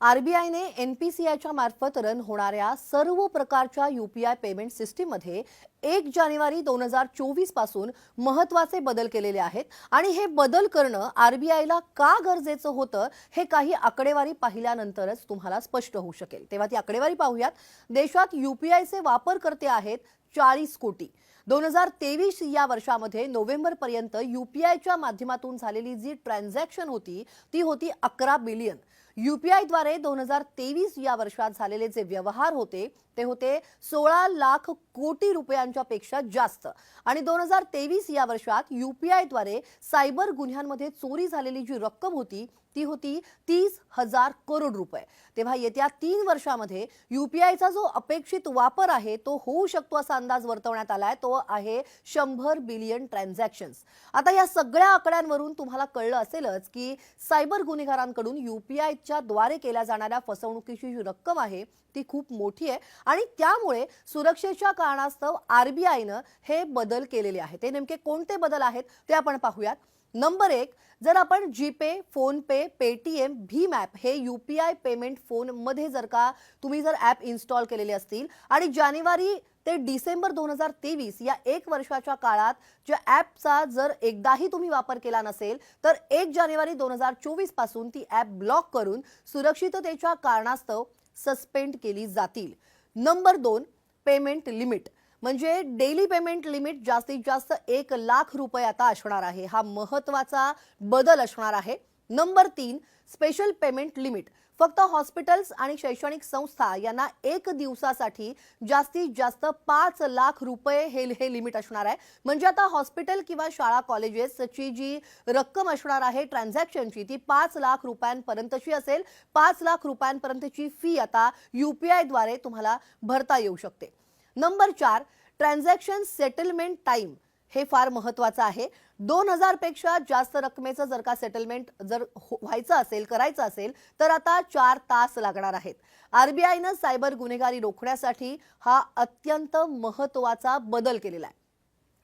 आरबीआयने एनपीसीआयच्या मार्फत रन होणाऱ्या सर्व प्रकारच्या यूपीआय पेमेंट सिस्टीममध्ये 1 जानेवारी 2024 पासून महत्त्वाचे बदल केलेले आहेत आणि हे बदल करणं आरबीआयला का गरजेचं होतं हे काही आकडेवारी पाहिल्यानंतरच तुम्हाला स्पष्ट होऊ शकेल। तेव्हा ती आकडेवारी पाहूयात। देशात यूपीआयचे वापरकर्ते आहेत 40 कोटी। 2023 या वर्षामध्ये नोव्हेंबर पर्यंत यूपीआयच्या माध्यमातून झालेली जी ट्रान्झॅक्शन होती ती होती 11 बिलियन। यूपीआय द्वारे 2023 या वर्षात झालेले जे व्यवहार होते ते होते 16 लाख कोटी रुपयांच्या पेक्षा जास्त आणि 2023 या वर्षात यूपीआय द्वारे सायबर गुन्ह्यांमध्ये चोरी झालेली जी रक्कम होती ती होती 30,000 करोड रुपये। तेव्हा येत्या 3 वर्षांमध्ये यूपीआयचा जो अपेक्षित वापर आहे तो होऊ शकतो असा अंदाज वर्तवण्यात आलाय, तो आहे 100 बिलियन ट्रान्झॅक्शन्स। आता या सगळ्या आकड्यांवरून तुम्हाला कळलं असेलच की सायबर गुन्हेगारांकडून यूपीआयच्या द्वारे केल्या जाणाऱ्या फसवणुकीची जी रक्कम आहे ती खूप मोठी आहे आणि त्यामुळे सुरक्षेच्या कारणास्तव आरबीआयने हे बदल केलेले आहेत। ते नेमके कोणते बदल आहेत ते आपण पाहूयात। नंबर 1, जर आपण GPay, PhonePe, Paytm, Bhim app हे यूपीआय पेमेंट फोन मध्ये जर का तुम्ही जर ॲप इन्स्टॉल केलेले असतील आणि जानेवारी ते डिसेंबर 2023 या 1 वर्षाच्या काळात ज्या ॲपचा जर एकदाही तुम्ही वापर केला नसेल तर 1 जानेवारी 2024 पासून ती ॲप ब्लॉक करून सुरक्षिततेच्या कारणास्तव सस्पेंड केली जातील। नंबर 2, पेमेंट लिमिट म्हणजे डेली पेमेंट लिमिट जास्तीत जास्त 1 लाख रुपये आता असणार आहे। हा महत्त्वाचा बदल असणार आहे। नंबर 3, स्पेशल पेमेंट लिमिट फक्त हॉस्पिटल्स आणि शैक्षणिक संस्था यांना 1 दिवसासाठी जास्तीत जास्त 5 लाख रुपये हे लिमिट असणार आहे। म्हणजे आता हॉस्पिटल किंवा शाळा कॉलेजेसची जी रक्कम असणार आहे ट्रान्झॅक्शनची ती 5 लाख रुपयांपर्यंतची असेल। 5 लाख रुपयांपर्यंतची फी आता यूपीआय द्वारे तुम्हाला भरता येऊ शकते। नंबर 4, ट्रान्झॅक्शन सेटलमेंट टाइम हे फार महत्त्वाचं आहे। 2000 पेक्षा जास्त रकमेचं जर का सेटलमेंट जर व्हायचं असेल, करायचं असेल तर आता 4 तास लागणार आहेत। आरबीआयने सायबर गुन्हेगारी रोखण्यासाठी हा अत्यंत महत्त्वाचा बदल केलेला आहे।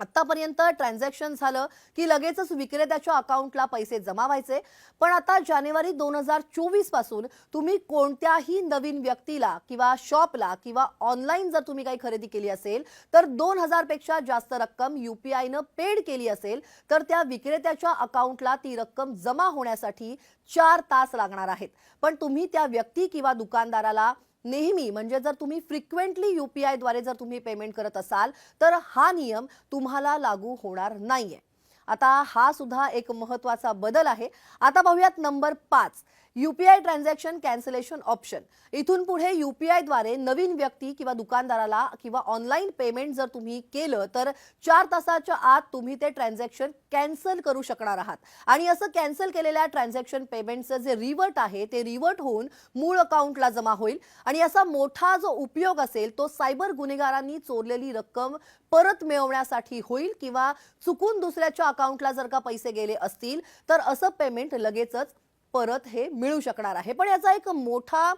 आतापर्यंत ट्रान्झॅक्शन झालं की लगेचच विक्रेत्याच्या अकाउंटला पैसे जमा व्हायचे, पण आता जानेवारी 2024 पासून तुम्ही कोणत्याही नवीन व्यक्तीला किंवा शॉपला किंवा ऑनलाईन जर तुम्ही काही खरेदी केली असेल तर 2000 पेक्षा जास्त रक्कम यूपीआयने पेड केली असेल तर त्या विक्रेत्याच्या अकाउंटला ती रक्कम जमा होण्यासाठी 4 तास लागणार आहेत। पण तुम्ही त्या व्यक्ती किंवा दुकानदाराला नेहमी म्हणजे जर तुम्ही फ्रिक्वेंटली यूपीआय द्वारे जर तुम्ही पेमेंट करत असाल तर हा नियम तुम्हाला लागू होणार नाहीये। आता हा सुद्धा एक महत्त्वाचा बदल आहे। आता पाहूयात number 5, UPI transaction cancellation option. इथून पुढे यूपीआय द्वारे नवीन व्यक्ती किंवा दुकानदाराला किंवा ऑनलाईन पेमेंट जर तुम्ही केलं तर 4 तासाच्या आत तुम्ही ते ट्रान्झॅक्शन कॅन्सल करू शकणार आहात आणि असं कॅन्सल केलेल्या ट्रान्झॅक्शन पेमेंटचं जे रिव्हर्ट आहे ते रिव्हर्ट होऊन मूळ अकाउंटला जमा होईल आणि असा मोठा जो उपयोग असेल तो सायबर गुन्हेगारांनी चोरलेली रक्कम परत मिळवण्यासाठी होईल किंवा चुकून दुसऱ्याच्या अकाउंटला जर का पैसे गेले असतील तर असं पेमेंट लगेचच परत हे मिळू शकणार आहे। पण याचा एक मोठा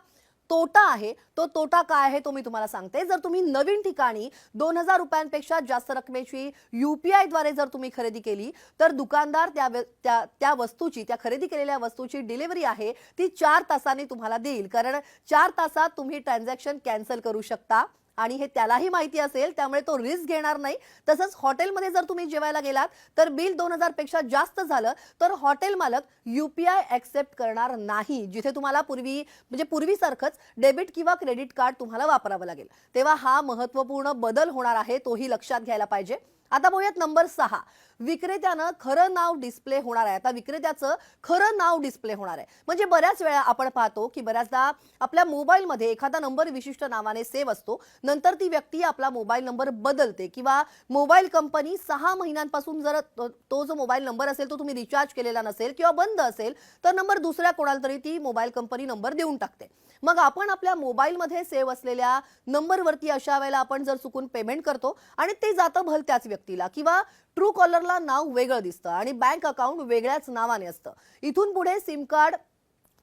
तोटा आहे। तो तोटा काय आहे तो मी तुम्हाला सांगते। जर तुम्ही नवीन ठिकाणी 2000 रुपयांपेक्षा जास्त रकमेची यूपीआय द्वारे जर तुम्ही खरेदी केली तर दुकानदार त्या वस्तूची, त्या खरेदी केलेल्या वस्तूची डिलिव्हरी आहे ती 4 तासांनी तुम्हाला देईल, कारण 4 तासात तुम्ही ट्रान्झॅक्शन कॅन्सल करू शकता आणि हे त्यालाही माहिती असेल, त्यामुळे तो रिस्क घेणार नाही। तसंच हॉटेलमध्ये जर तुम्ही जेवायला गेलात तर बिल 2000 पेक्षा जास्त झालं तर हॉटेल मालक यूपीआय ॲक्सेप्ट करणार नाही, जिथे तुम्हाला पूर्वीसारखंच डेबिट किंवा क्रेडिट कार्ड तुम्हाला वापरावं लागेल। तेव्हा हा महत्त्वपूर्ण बदल होणार आहे, तोही लक्षात घ्यायला पाहिजे। आता पाहूयात नंबर 6, विक्रेत्यानं खरं नाव डिस्प्ले होणार आहे। आता विक्रेत्याचं खरं नाव डिस्प्ले होणार आहे म्हणजे बऱ्याच वेळा आपण पाहतो की बऱ्याचदा आपल्या मोबाईलमध्ये एखादा नंबर विशिष्ट नावाने सेव्ह असतो, नंतर ती व्यक्ती आपला मोबाईल नंबर बदलते किंवा मोबाईल कंपनी 6 महिन्यांपासून जर तो जो मोबाईल नंबर असेल तो तुम्ही रिचार्ज केलेला नसेल किंवा बंद असेल तर नंबर दुसऱ्या कोणाला तरी ती मोबाईल कंपनी नंबर देऊन टाकते। मग आपण आपल्या मोबाईलमध्ये सेव्ह असलेल्या नंबरवरती अशा वेळेला आपण जर चुकून पेमेंट करतो आणि ते जातं भलत्याच व्यक्तीला किंवा ट्रू कॉलरला नाव वेगळं दिसतं आणि बँक अकाउंट वेगळ्याच नावाने असतं। इथून पुढे सिम कार्ड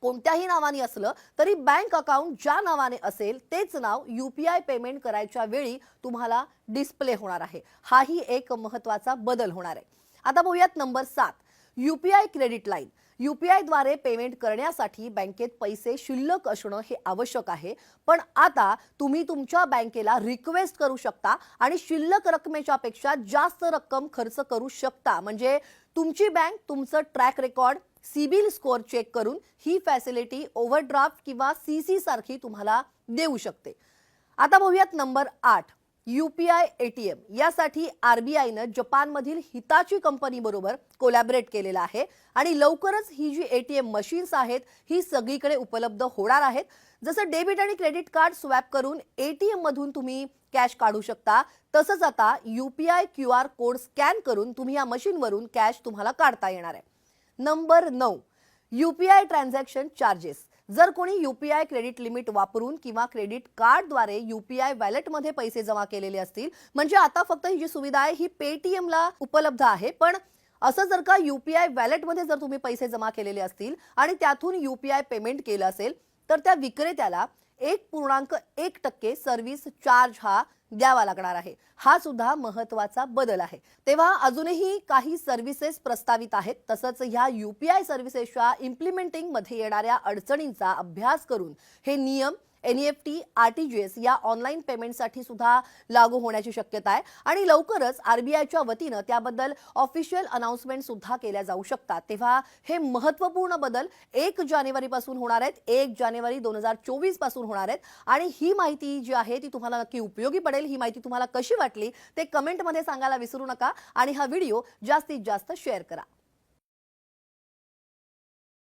कोणत्याही नावाने असलं तरी बँक अकाउंट ज्या नावाने असेल तेच नाव यूपीआय पेमेंट करायच्या वेळी तुम्हाला डिस्प्ले होणार आहे। हाही एक महत्त्वाचा बदल होणार आहे। आता पाहूयात number 7, UPI credit line. UPI द्वारे पेमेंट करण्यासाठी बँकेत पैसे शिल्लक असणं हे आवश्यक आहे, पण आता तुम्ही तुमच्या बँकेला रिक्वेस्ट करू शकता आणि शिल्लक रकमेच्या पेक्षा जास्त रक्कम खर्च करू शकता. म्हणजे तुमची बँक तुमचं track record, CIBIL score check करून ही फॅसिलिटी ओव्हरड्राफ्ट किंवा CC सारखी तुम्हाला देऊ शकते. आता बघूयात नंबर 8, UPI ATM. यासाठी RBIनं जपानमधील हिताची कंपनी बरोबर कोलॅबरेट केलेलं आहे आणि लवकरच ही जी ATM मशीन्स आहेत ही सगळीकडे उपलब्ध होणार आहेत. जसं डेबिट आणि क्रेडिट कार्ड स्वॅप करून ATM मधून तुम्ही कॅश काढू शकता, तसंच आता UPI QR कोड स्कॅन करून तुम्ही या मशीनवरून कॅश तुम्हाला काढता येणार आहे. Number 9, UPI transaction charges. जर कोणी UPI क्रेडिट लिमिट वापरून किंवा क्रेडिट कार्डद्वारे UPI वॅलेटमध्ये पैसे जमा केलेले असतील, म्हणजे आता फक्त ही जी सुविधा आहे ही पेटीएमला उपलब्ध आहे, पण असं जर का UPI वॅलेटमध्ये जर तुम्ही पैसे जमा केलेले असतील आणि त्यातून UPI पेमेंट केलं असेल, तर त्या विक्रेत्याला 1.1% सर्व्हिस चार्ज हा द्यावा लागणार आहे. हा सुद्धा महत्त्वाचा बदल आहे. तेव्हा अजूनही काही सर्व्हिसेस प्रस्तावित आहेत. तसंच ह्या UPI सर्व्हिसेसच्या इम्प्लिमेंटिंग मध्ये येणाऱ्या अडचणींचा अभ्यास करून हे नियम NEFT, RTGS या ऑनलाईन पेमेंटसाठी सुद्धा लागू होण्याची शक्यता आहे आणि लवकरच RBIच्या वतीनं त्याबद्दल ऑफिशियल अनाउन्समेंट सुद्धा केल्या जाऊ शकतात. तेव्हा हे महत्त्वपूर्ण बदल 1 जानेवारीपासून होणार आहेत, 1 जानेवारी 2024 पासून होणार आहेत आणि ही माहिती जी आहे ती तुम्हाला नक्की उपयोगी पडेल. ही माहिती तुम्हाला कशी वाटली ते कमेंटमध्ये सांगायला विसरू नका आणि हा व्हिडिओ जास्तीत जास्त शेअर करा.